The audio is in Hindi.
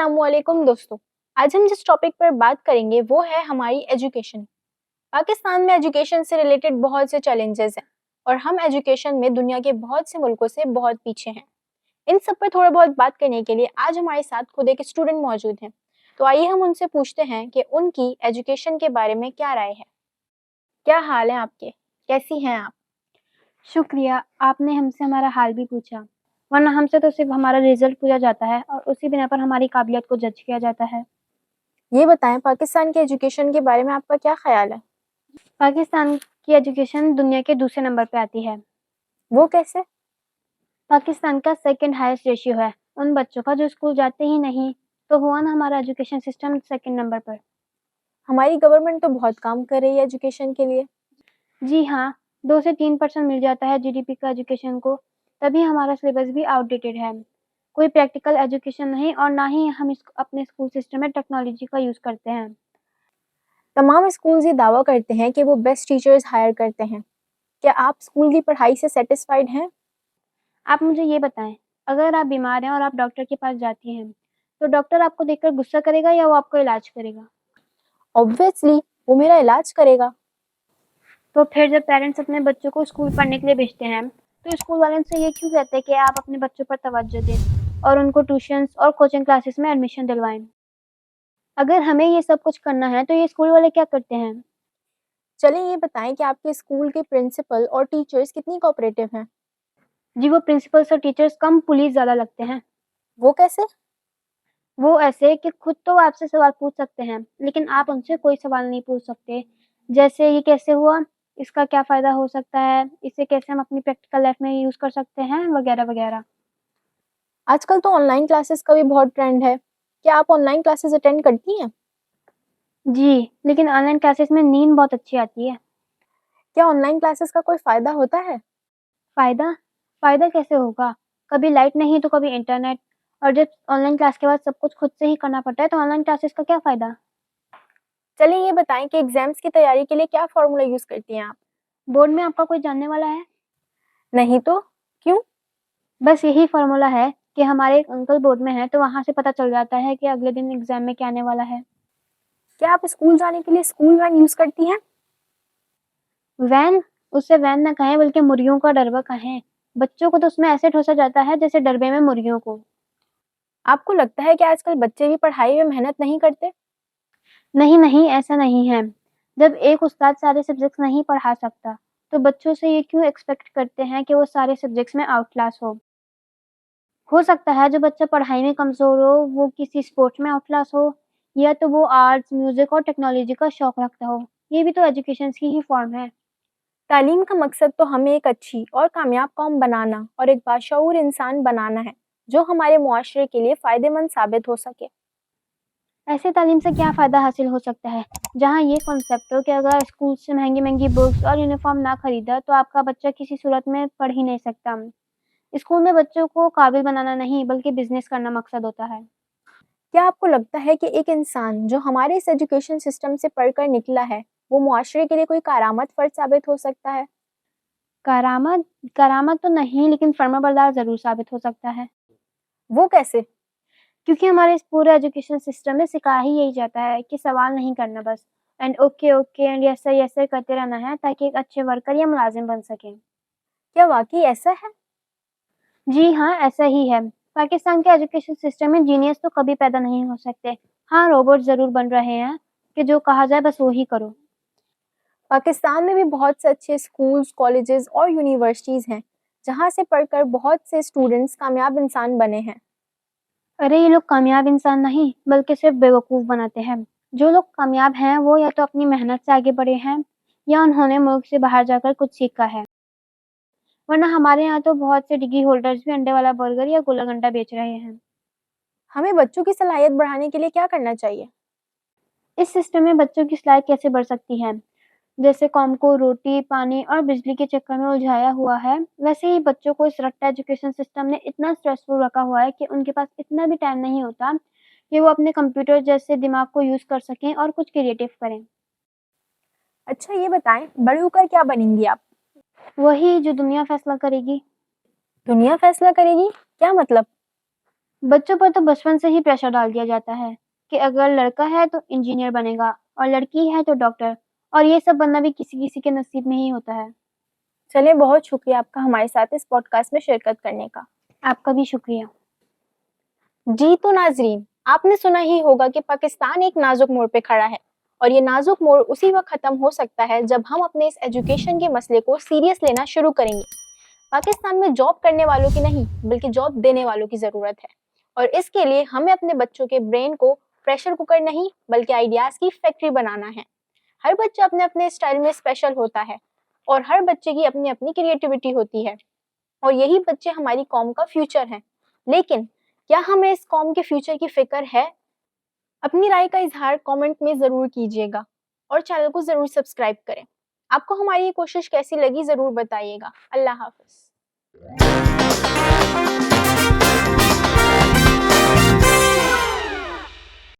अस्सलामुअलैकुम दोस्तों। आज हम जिस टॉपिक पर बात करेंगे वो है हमारी एजुकेशन। पाकिस्तान में एजुकेशन से रिलेटेड बहुत से चैलेंजेस हैं और हम एजुकेशन में दुनिया के बहुत से मुल्कों से बहुत पीछे हैं। इन सब पर थोड़ा बहुत बात करने के लिए आज हमारे साथ खुद एक स्टूडेंट मौजूद हैं। तो आइए हम उनसे पूछते हैं कि उनकी एजुकेशन के बारे में क्या राय है। क्या हाल है आपके, कैसी हैं आप? शुक्रिया, आपने हमसे हमारा हाल भी पूछा, वरना हमसे तो सिर्फ हमारा रिजल्ट पूछा जाता है और उसी बिना पर हमारी काबिलियत को जज किया जाता है। ये बताएं, पाकिस्तान के एजुकेशन के बारे में आपका क्या ख्याल है? पाकिस्तान की एजुकेशन दुनिया के दूसरे नंबर पे आती है। वो कैसे? पाकिस्तान का सेकंड हाईएस्ट रेशियो है उन बच्चों का जो स्कूल जाते ही नहीं, तो हुआ ना हमारा एजुकेशन सिस्टम सेकंड नंबर पर। हमारी गवर्नमेंट तो बहुत काम कर रही है एजुकेशन के लिए। जी हाँ, 2 से 3% मिल जाता है जीडीपी का एजुकेशन को, तभी हमारा सिलेबस भी आउटडेटेड है। कोई प्रैक्टिकल एजुकेशन नहीं और ना ही हम अपने स्कूल सिस्टम में टेक्नोलॉजी का यूज़ करते हैं। तमाम स्कूल्स ये दावा करते हैं कि वो बेस्ट टीचर्स हायर करते हैं। क्या आप स्कूल की पढ़ाई से सेटिस्फाइड हैं? आप मुझे ये बताएँ, अगर आप बीमार हैं और आप डॉक्टर के पास जाती हैं, तो डॉक्टर आपको देखकर गुस्सा करेगा या वो आपको इलाज करेगा? ऑब्वियसली वो मेरा इलाज करेगा। तो फिर जब पेरेंट्स अपने बच्चों को स्कूल पढ़ने के लिए भेजते हैं, तो स्कूल वाले उनसे ये क्यों कहते हैं कि आप अपने बच्चों पर तवज्जो दें और उनको ट्यूशन्स और कोचिंग क्लासेस में एडमिशन दिलवाएँ? अगर हमें ये सब कुछ करना है, तो ये स्कूल वाले क्या करते हैं? चलिए ये बताएं कि आपके स्कूल के प्रिंसिपल और टीचर्स कितनी कोऑपरेटिव हैं? जी, वो प्रिंसिपल्स और टीचर्स कम पुलिस ज़्यादा लगते हैं। वो कैसे? वो ऐसे कि खुद तो आपसे सवाल पूछ सकते हैं, लेकिन आप उनसे कोई सवाल नहीं पूछ सकते। जैसे ये कैसे हुआ? इसका क्या फ़ायदा हो सकता है? इसे कैसे हम अपनी प्रैक्टिकल लाइफ़ में यूज़ कर सकते हैं? वगैरह-वगैरह। आजकल तो ऑनलाइन क्लासेस का भी बहुत ट्रेंड है। क्या आप ऑनलाइन क्लासेस अटेंड करती हैं? जी, लेकिन ऑनलाइन क्लासेस में नींद बहुत अच्छी आती है। क्या ऑनलाइन क्लासेस का कोई फ़ायदा होता है? फ़ायदा? फ़ायदा कैसे होगा? कभी लाइट नहीं तो कभी इंटरनेट, और जब ऑनलाइन क्लास के बाद सब कुछ खुद से ही करना पड़ता है, तो ऑनलाइन क्लासेस का क्या फ़ायदा? चलिए ये बताएं कि एग्जाम्स की तैयारी के लिए क्या फ़ॉर्मूला यूज़ करती हैं आप? बोर्ड में आपका कोई जानने वाला है? नहीं तो? क्यों? बस यही फ़ॉर्मूला है कि हमारे एक अंकल बोर्ड में हैं, तो वहाँ से पता चल जाता है कि अगले दिन एग्ज़ाम में क्या आने वाला है। क्या आप स्कूल जाने के लिए स्कूल वैन यूज़ करती हैं? वैन? उसे वैन ना कहें बल्कि मुर्गियों का डरबा कहें। बच्चों को तो उसमें ऐसे ठोसा जाता है जैसे डरबे में मुर्गियों को। आपको लगता है कि आजकल बच्चे भी पढ़ाई में मेहनत नहीं करते? नहीं, नहीं, ऐसा नहीं है। जब एक उस्ताद सारे सब्जेक्ट्स नहीं पढ़ा सकता, तो बच्चों से ये क्यों एक्सपेक्ट करते हैं कि वो सारे सब्जेक्ट्स में आउट क्लास हो। हो सकता है जो बच्चा पढ़ाई में कमज़ोर हो, वो किसी स्पोर्ट्स में आउट क्लास हो, या तो वो आर्ट्स, म्यूज़िक और टेक्नोलॉजी का शौक रखता हो। ये भी तो एजुकेशन की ही फ़ॉर्म है। तालीम का मकसद तो हमें एक अच्छी और कामयाब कौम बनाना और एक बाशऊर इंसान बनाना है, जो हमारे मुआशरे के लिए फ़ायदेमंद साबित हो सके। ऐसे तालीम से क्या फ़ायदा हासिल हो सकता है, जहाँ ये कॉन्सेप्ट हो कि अगर स्कूल से महँगी-महँगी बुक्स और यूनिफ़ॉर्म ना खरीदा, तो आपका बच्चा किसी सूरत में पढ़ ही नहीं सकता। स्कूल में बच्चों को काबिल बनाना नहीं, बल्कि बिज़नेस करना मकसद होता है। क्या आपको लगता है कि एक इंसान जो हमारे इस एजुकेशन सिस्टम से पढ़कर निकला है, वो मुआशरे के लिए कोई करामत फ़र्द साबित हो सकता है? करामत? करामत तो नहीं, लेकिन फर्माबरदार ज़रूर साबित हो सकता है। वो कैसे? क्योंकि हमारे इस पूरे एजुकेशन सिस्टम में सिखाया ही यही जाता है कि सवाल नहीं करना बस, and okay, okay and yes sir, yes sir करते रहना है, ताकि एक अच्छे वर्कर या मुलाज़िम बन सकें। क्या वाक़ई ऐसा है? जी हाँ, ऐसा ही है। पाकिस्तान के एजुकेशन सिस्टम में जीनियस तो कभी पैदा नहीं हो सकते। हाँ, रोबोट ज़रूर बन रहे हैं कि जो कहा जाए बस वो ही करो। पाकिस्तान में भी बहुत से अच्छे स्कूल्स, कॉलेजेस और यूनिवर्सिटीज़ हैं, जहाँ से पढ़कर बहुत से स्टूडेंट्स कामयाब इंसान बने हैं। अरे ये लोग कामयाब इंसान नहीं, बल्कि सिर्फ़ बेवकूफ़ बनाते हैं। जो लोग कामयाब हैं, वो या तो अपनी मेहनत से आगे बढ़े हैं, या उन्होंने मुल्क से बाहर जाकर कुछ सीखा है। वरना हमारे यहाँ तो बहुत से डिग्री होल्डर्स भी अंडे वाला बर्गर या गोला गंडा बेच रहे हैं। हमें बच्चों की सलाहियत बढ़ाने के लिए क्या करना चाहिए? इस सिस्टम में बच्चों की सलाहियत कैसे बढ़ सकती है? जैसे कौम को रोटी, पानी और बिजली के चक्कर में उलझाया हुआ है, वैसे ही बच्चों को इस रट्टा एजुकेशन सिस्टम ने इतना स्ट्रेसफुल रखा हुआ है कि उनके पास इतना भी टाइम नहीं होता कि वो अपने कंप्यूटर जैसे दिमाग को यूज़ कर सकें और कुछ क्रिएटिव करें। अच्छा ये बताएं, बड़े होकर क्या बनेंगी आप? वही जो दुनिया फैसला करेगी। दुनिया फैसला करेगी? क्या मतलब? बच्चों पर तो बचपन से ही प्रेशर डाल दिया जाता है कि अगर लड़का है तो इंजीनियर बनेगा और लड़की है तो डॉक्टर, और ये सब बनना भी किसी-किसी के नसीब में ही होता है। चलिए, बहुत शुक्रिया आपका हमारे साथ इस पॉडकास्ट में शिरकत करने का। आपका भी शुक्रिया। जी तो नाज़रीन, आपने सुना ही होगा कि पाकिस्तान एक नाजुक मोड़ पे खड़ा है और ये नाजुक मोड़ उसी वक्त खत्म हो सकता है जब हम अपने इस एजुकेशन के मसले को सीरियस लेना शुरू करेंगे। पाकिस्तान में जॉब करने वालों की नहीं, बल्कि जॉब देने वालों की ज़रूरत है और इसके लिए हमें अपने बच्चों के ब्रेन को प्रेशर कुकर नहीं, बल्कि आइडियाज़ की फैक्ट्री बनाना है। हर बच्चा अपने-अपने स्टाइल में स्पेशल होता है और हर बच्चे की अपनी-अपनी क्रिएटिविटी होती है और यही बच्चे हमारी कौम का फ्यूचर हैं। लेकिन क्या हमें इस कौम के फ्यूचर की फ़िक्र है? अपनी राय का इज़हार कमेंट में ज़रूर कीजिएगा और चैनल को ज़रूर सब्सक्राइब करें। आपको हमारी ये कोशिश कैसी लगी ज़रूर बताइएगा। अल्लाह हाफ़िज़।